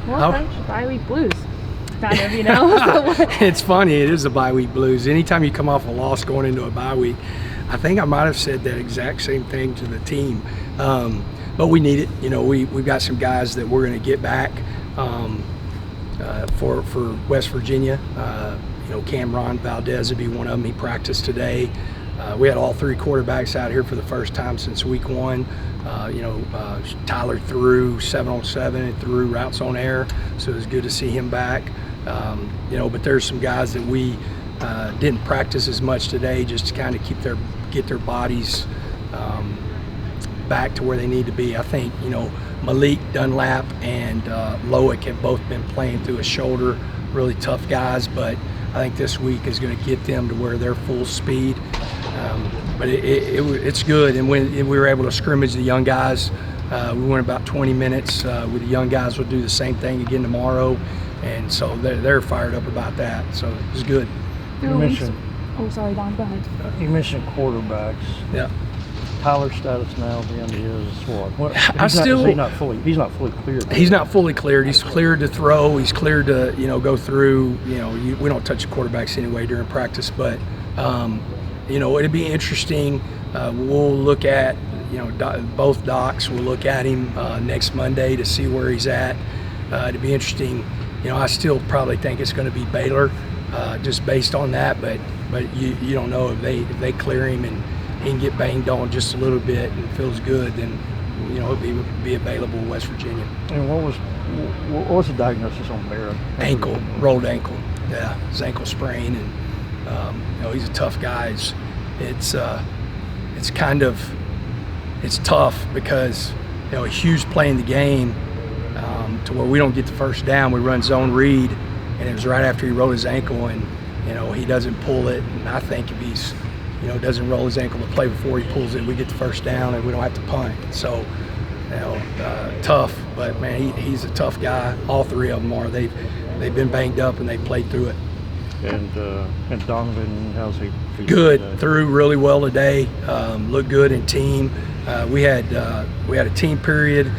Well, Coach, bye week blues, kind of, you know. It's funny. It is a bye week blues. Anytime you come off a loss going into a bye week, I think I might have said that exact same thing to the team. But we need it. You know, we've got some guys that we're going to get back for West Virginia. You know, Cameron Valdez would be one of them. He practiced today. We had all three quarterbacks out here for the first time since week 1. You know, Tyler threw 7-on-7 and threw routes on air, so it was good to see him back. You know, but there's some guys that we didn't practice as much today, just to kind of get their bodies back to where they need to be. I think, you know, Malik Dunlap and Loic have both been playing through a shoulder, really tough guys, but I think this week is going to get them to where they're full speed. But it's good, and when we were able to scrimmage the young guys, we went about 20 minutes with the young guys. We'll do the same thing again tomorrow, and so they're fired up about that, so it was good. Oh, sorry, Don, go ahead. You mentioned quarterbacks. Yeah. Tyler's status now at the end is what? He's not fully cleared. He's not fully cleared. He's cleared to throw. He's cleared to, you know, go through. You know, we don't touch the quarterbacks anyway during practice, but you know, it'd be interesting. We'll look at, you know, both docs. We'll look at him next Monday to see where he's at. It'd be interesting. You know, I still probably think it's going to be Baylor, just based on that. But you don't know if they clear him and he can get banged on just a little bit and feels good, then, you know, it'll be available in West Virginia. And what was the diagnosis on Barrett? Ankle, rolled ankle. Yeah, his ankle sprain, and you know, he's a tough guy. It's tough because, you know, Hughes playing the game to where we don't get the first down. We run zone read, and it was right after he rolled his ankle, and, you know, he doesn't pull it. And I think if he's, you know, doesn't roll his ankle to play before he pulls it, we get the first down and we don't have to punt. So, you know, tough, but man, he's a tough guy. All three of them are. They've been banged up and they played through it. And Donovan, how's he feeling good today? Threw really well today. Looked good in team. We had a team period,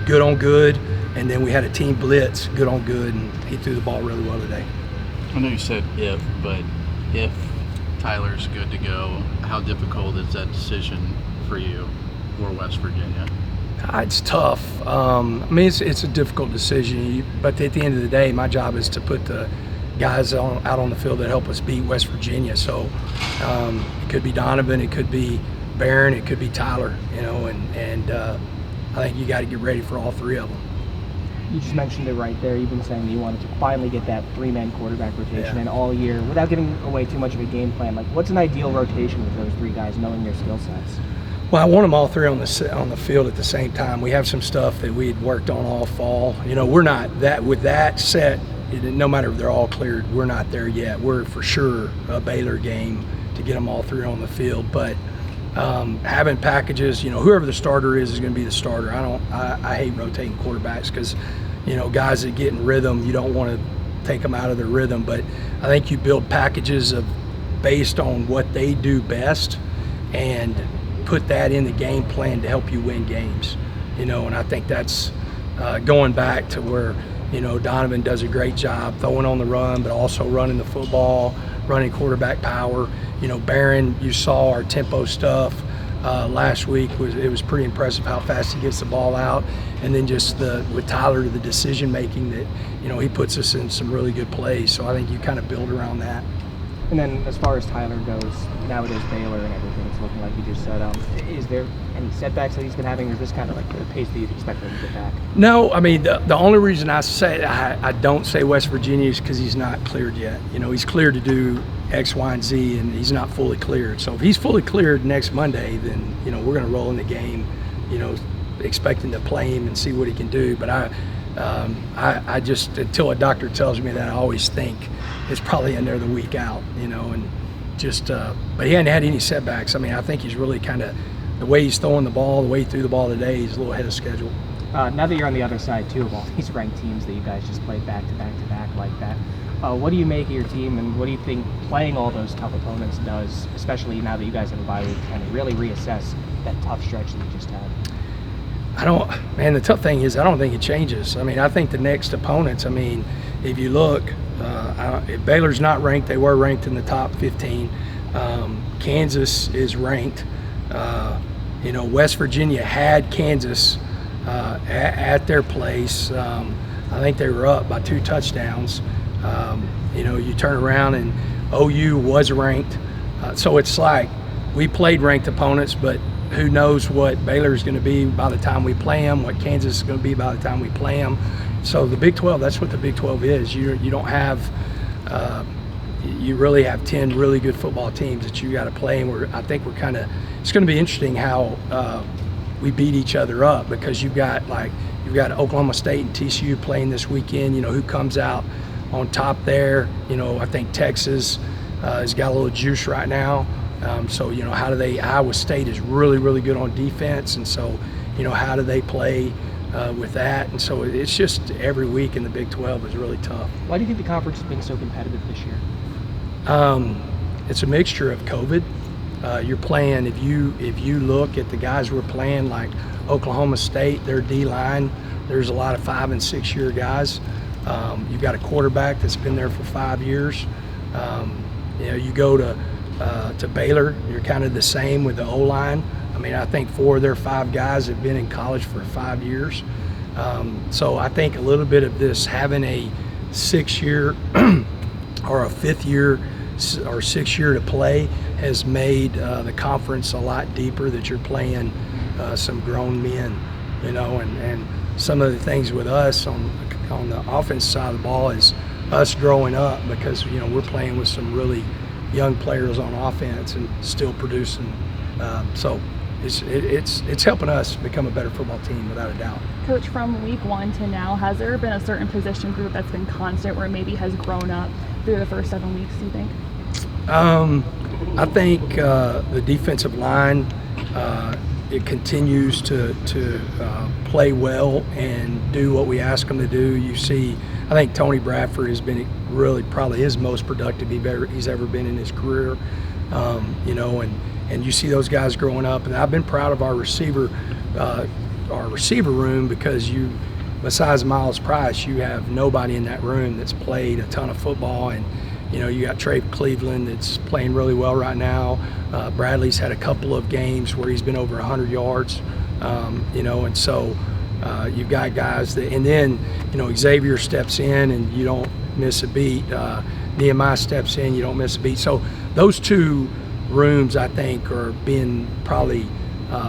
good on good, and then we had a team blitz, good on good, and he threw the ball really well today. I know you said if, but if Tyler's good to go, how difficult is that decision for you for West Virginia? It's tough. I mean, it's a difficult decision, but at the end of the day, my job is to put the guys out on the field that help us beat West Virginia. So it could be Donovan, it could be Barron, it could be Tyler, you know, and I think you got to get ready for all three of them. You just mentioned it right there. You've been saying that you wanted to finally get that 3-man quarterback rotation in all year without giving away too much of a game plan. Like, what's an ideal rotation with those 3 guys, knowing their skill sets? Well, I want them all 3 on the field at the same time. We have some stuff that we had worked on all fall. You know, we're not that with that set. No matter if they're all cleared, we're not there yet. We're for sure a Baylor game to get them all 3 on the field. But having packages, you know, whoever the starter is going to be the starter. I hate rotating quarterbacks because, you know, guys that get in rhythm, you don't want to take them out of their rhythm. But I think you build packages based on what they do best and put that in the game plan to help you win games. You know, and I think that's going back to where, you know, Donovan does a great job throwing on the run, but also running the football, running quarterback power. You know, Barron, you saw our tempo stuff last week. It was pretty impressive how fast he gets the ball out. And then just with Tyler, the decision making that, you know, he puts us in some really good plays. So I think you kind of build around that. And then as far as Tyler goes, now it is Baylor and everything. It's looking like you just said. Is there any setbacks that he's been having, or is this kind of like the pace that you'd expect him to get back? No, I mean, the only reason I don't say West Virginia is because he's not cleared yet. You know, he's cleared to do X, Y, and Z, and he's not fully cleared. So if he's fully cleared next Monday, then, you know, we're going to roll in the game, you know, expecting to play him and see what he can do. But I just, until a doctor tells me that, I always think it's probably in there the week out, you know, and just, but he hadn't had any setbacks. I mean, I think he's really kind of, the way he's throwing the ball, the way he threw the ball today, he's a little ahead of schedule. Now that you're on the other side, too, of all these ranked teams that you guys just played back to back to back like that, what do you make of your team, and what do you think playing all those tough opponents does, especially now that you guys have a bye week, to kind of really reassess that tough stretch that you just had? Man, the tough thing is I don't think it changes. I mean, I think the next opponents, I mean, if you look, if Baylor's not ranked, they were ranked in the top 15. Kansas is ranked. West Virginia had Kansas at their place. I think they were up by 2 touchdowns. You turn around and OU was ranked. So it's like we played ranked opponents, but who knows what Baylor's going to be by the time we play them, what Kansas is going to be by the time we play them. So the Big 12, that's what the Big 12 is. You don't have you really have 10 really good football teams that you got to play, and I think we're kind of, it's going to be interesting how we beat each other up, because you've got Oklahoma State and TCU playing this weekend. Who comes out on top there. I think Texas has got a little juice right now. So how do they? Iowa State is really, really good on defense, and so how do they play with that? And so it's just every week in the Big 12 is really tough. Why do you think the conference has been so competitive this year? It's a mixture of COVID. You're playing, if you look at the guys we're playing, like Oklahoma State, their D-line, there's a lot of 5- and 6-year guys. You've got a quarterback that's been there for 5 years. You go to Baylor, you're kind of the same with the O-line. I mean, I think 4 of their 5 guys have been in college for 5 years. So I think a little bit of this, having a 6-year or a 5th year or 6th year to play, has made the conference a lot deeper, that you're playing some grown men, and some of the things with us on the offense side of the ball is us growing up, because we're playing with some really young players on offense and still producing. So it's helping us become a better football team, without a doubt. Coach, from week 1 to now, has there been a certain position group that's been constant, where maybe has grown up through the first 7 weeks, do you think? I think the defensive line, it continues to play well and do what we ask them to do. You see, I think Tony Bradford has been really probably his most productive he's ever been in his career. And you see those guys growing up. And I've been proud of our receiver room, because besides Miles Price, you have nobody in that room that's played a ton of football. And you got Trey Cleveland that's playing really well right now. Bradley's had a couple of games where he's been over 100 yards. And so you've got guys that, and then Xavier steps in and you don't miss a beat. Nehemiah steps in, you don't miss a beat. So those 2 rooms, I think, are being probably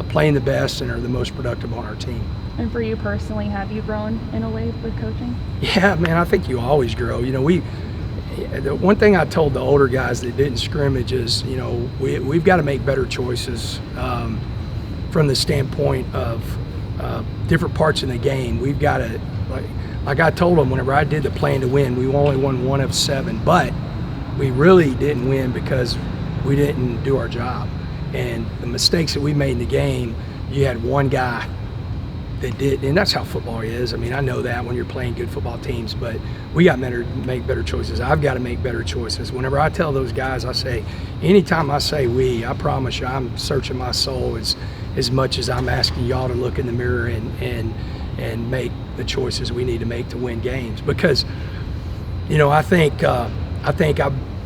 playing the best and are the most productive on our team. And for you personally, have you grown in a way with coaching? Yeah, man, I think you always grow. The one thing I told the older guys that didn't scrimmage is, we've got to make better choices from the standpoint of different parts in the game. We've got to, like I told them whenever I did the plan to win, we only won 1 of 7, but we really didn't win because we didn't do our job. And the mistakes that we made in the game, you had one guy that did, and that's how football is. I mean, I know that when you're playing good football teams, but we got to make better choices. I've got to make better choices. Whenever I tell those guys, I say, anytime I say we, I promise you I'm searching my soul as much as I'm asking y'all to look in the mirror and make the choices we need to make to win games. Because, I think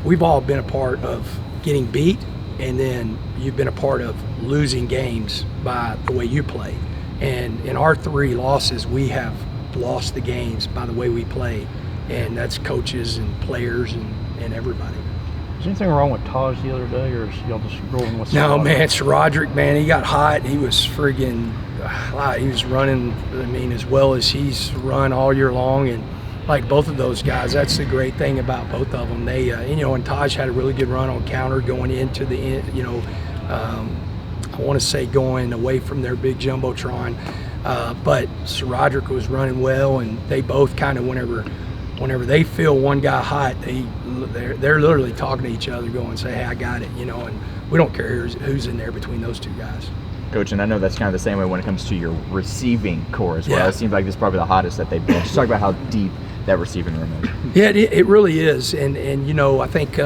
we've all been a part of getting beat, and then you've been a part of losing games by the way you play. And in our 3 losses, we have lost the games by the way we play, and that's coaches and players and everybody. Is anything wrong with Taj the other day, or is y'all just rolling with No, man, it's Roderick, man. He got hot. He was friggin' he was running, as well as he's run all year long. And like both of those guys, that's the great thing about both of them. They, and Taj had a really good run on counter going into the end, I want to say going away from their big jumbotron, but Roderick was running well, and they both kind of, whenever they feel one guy hot, they're literally talking to each other, going, say, hey, I got it, and we don't care who's in there between those 2 guys. Coach, and I know that's kind of the same way when it comes to your receiving core as well. Yeah. It seems like this is probably the hottest that they've been. Just talk about how deep that receiving room is. Yeah, it really is, and I think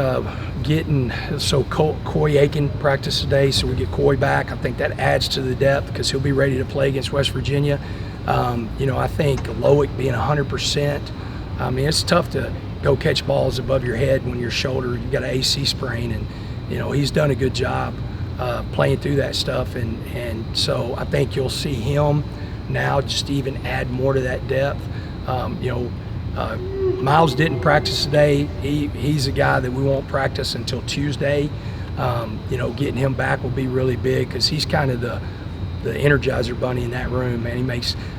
getting Coy Aiken practice today, so we get Coy back. I think that adds to the depth because he'll be ready to play against West Virginia. I think Loic being 100%. I mean, it's tough to go catch balls above your head when your shoulder, you've got an AC sprain, and he's done a good job playing through that stuff, and so I think you'll see him now just even add more to that depth. Miles didn't practice today. He's a guy that we won't practice until Tuesday. Getting him back will be really big because he's kind of the energizer bunny in that room, man.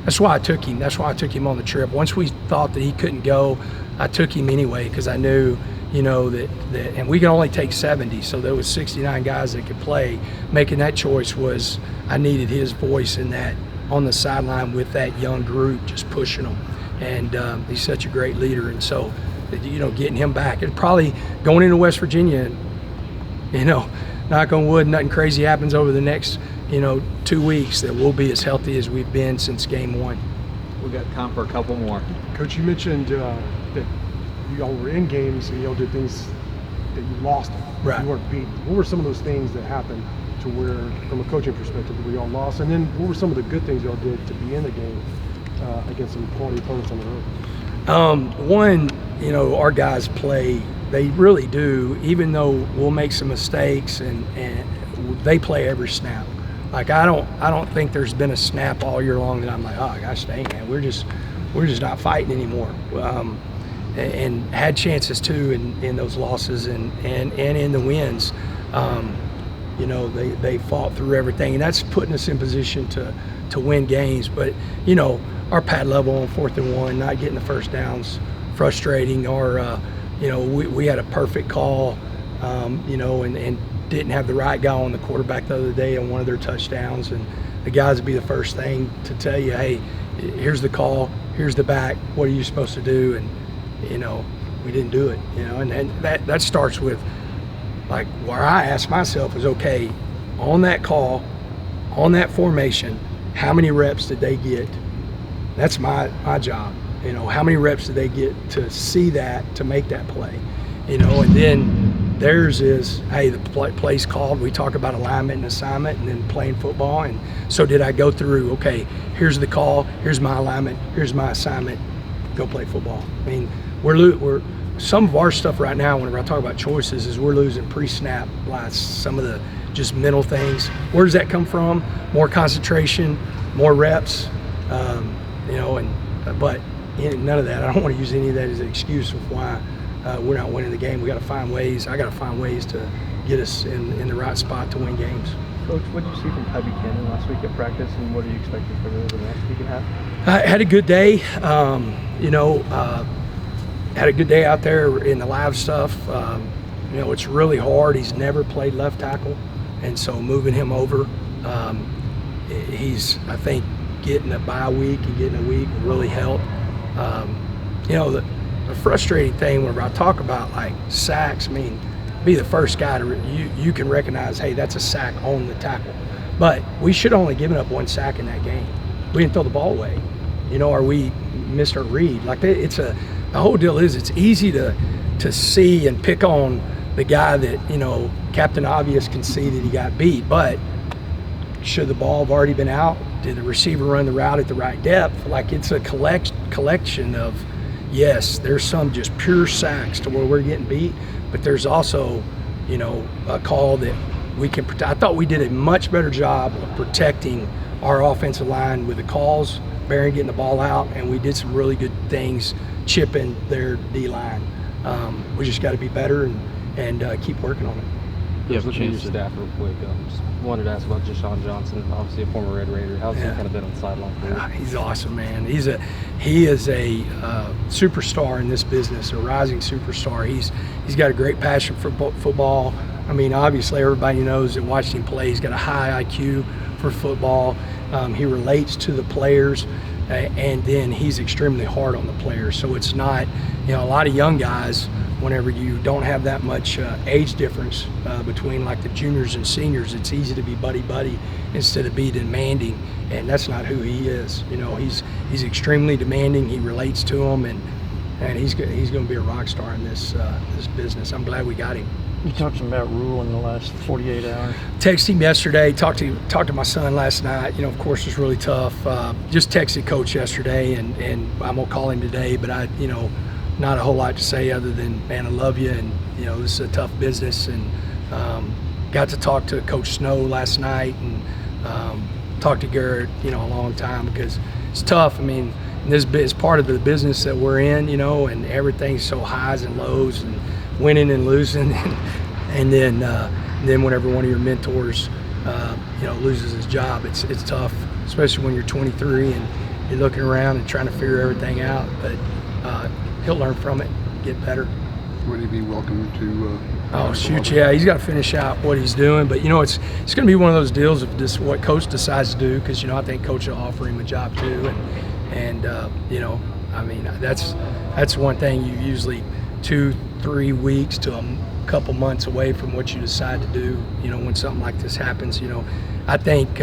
That's why I took him. That's why I took him on the trip. Once we thought that he couldn't go, I took him anyway because I knew, that and we can only take 70, so there was 69 guys that could play. Making that choice was I needed his voice in that on the sideline with that young group, just pushing them. And he's such a great leader, and so getting him back, and probably going into West Virginia, knock on wood, nothing crazy happens over the next 2 weeks, that we'll be as healthy as we've been since game one. We got time for a couple more. Coach, you mentioned that you all were in games and you all did things that you lost them. Right. You weren't beaten. What were some of those things that happened to where, from a coaching perspective, that we all lost? And then what were some of the good things you all did to be in the game against some quality opponents on the road? One, our guys play. They really do, even though we'll make some mistakes, and they play every snap. Like I don't think there's been a snap all year long that I'm like, oh gosh dang man, we're just not fighting anymore. And had chances too in those losses and in the wins. They fought through everything, and that's putting us in position to win games. But our pad level on 4th and 1, not getting the first downs, frustrating. Or we had a perfect call, and didn't have the right guy on the quarterback the other day on one of their touchdowns, and the guys would be the first thing to tell you, hey, here's the call, here's the back, what are you supposed to do? And we didn't do it, and that starts with, like, where I ask myself is, okay, on that call, on that formation, how many reps did they get? That's my job. How many reps did they get to see that, to make that play? And then theirs is, hey, the play's called. We talk about alignment and assignment and then playing football. And so did I go through, okay, here's the call, here's my alignment, here's my assignment, go play football. I mean, we're some of our stuff right now, whenever I talk about choices, is we're losing pre-snap, like some of the just mental things. Where does that come from? More concentration, more reps, but none of that. I don't want to use any of that as an excuse of why we're not winning the game. We got to find ways. I got to find ways to get us in the right spot to win games. Coach, what did you see from Ty Buchanan last week at practice, and what are you expecting for the next week and a half? I had a good day. Had a good day out there in the live stuff. It's really hard. He's never played left tackle, and so moving him over, he's, I think, getting a bye week and getting a week will really help. The frustrating thing whenever I talk about like sacks, I mean, be the first guy to you can recognize, hey, that's a sack on the tackle. But we should have only given up 1 sack in that game. We didn't throw the ball away, or we missed our read. Like the whole deal is it's easy to see and pick on the guy that Captain Obvious conceded he got beat, but should the ball have already been out? Did the receiver run the route at the right depth? Like it's a collection of, yes, there's some just pure sacks to where we're getting beat, but there's also, a call that we can protect. I thought we did a much better job of protecting our offensive line with the calls, Barron getting the ball out, and we did some really good things chipping their D-line. We just got to be better and keep working on it. Yeah, Looking at your staff real quick, just wanted to ask about Deshaun Johnson, obviously a former Red Raider. How's he kind of been on the sideline for you? He's awesome, man. He is a superstar in this business, a rising superstar. He's got a great passion for football. I mean, obviously everybody knows that watching him play, he's got a high IQ for football. He relates to the players, and then he's extremely hard on the players. So it's not, a lot of young guys, whenever you don't have that much age difference between like the juniors and seniors, it's easy to be buddy-buddy instead of be demanding, and that's not who he is. He's extremely demanding. He relates to them, and and he's going to be a rock star in this business. I'm glad we got him. You talked to him about Rule in the last 48 hours. Texted him yesterday. Talked to my son last night. You know, of course, it was really tough. Just texted Coach yesterday, and I'm gonna call him today. But not a whole lot to say other than, man, I love you, and this is a tough business. And got to talk to Coach Snow last night, and talked to Garrett, a long time, because it's tough. I mean, this is part of the business that we're in, and everything's so highs and lows, and winning and losing, and then whenever one of your mentors, loses his job, it's tough, especially when you're 23 and you're looking around and trying to figure everything out. But he'll learn from it, get better. Would he be welcome to? Oh shoot, yeah, he's got to finish out what he's doing. But it's going to be one of those deals of just what Coach decides to do, because I think Coach will offer him a job too, and I mean, that's one thing. You usually 2-3 weeks to a couple months away from what you decide to do, when something like this happens. I think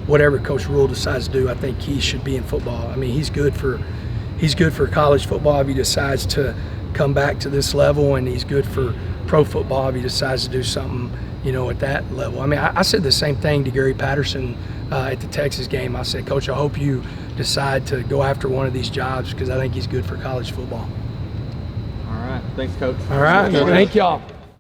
whatever Coach Rule decides to do, I think he should be in football. I mean, he's good for college football if he decides to come back to this level, and he's good for pro football if he decides to do something, at that level. I mean, I said the same thing to Gary Patterson at the Texas game. I said, Coach, I hope you decide to go after one of these jobs, because I think he's good for college football. All right. Thanks, Coach. All right. Thank y'all.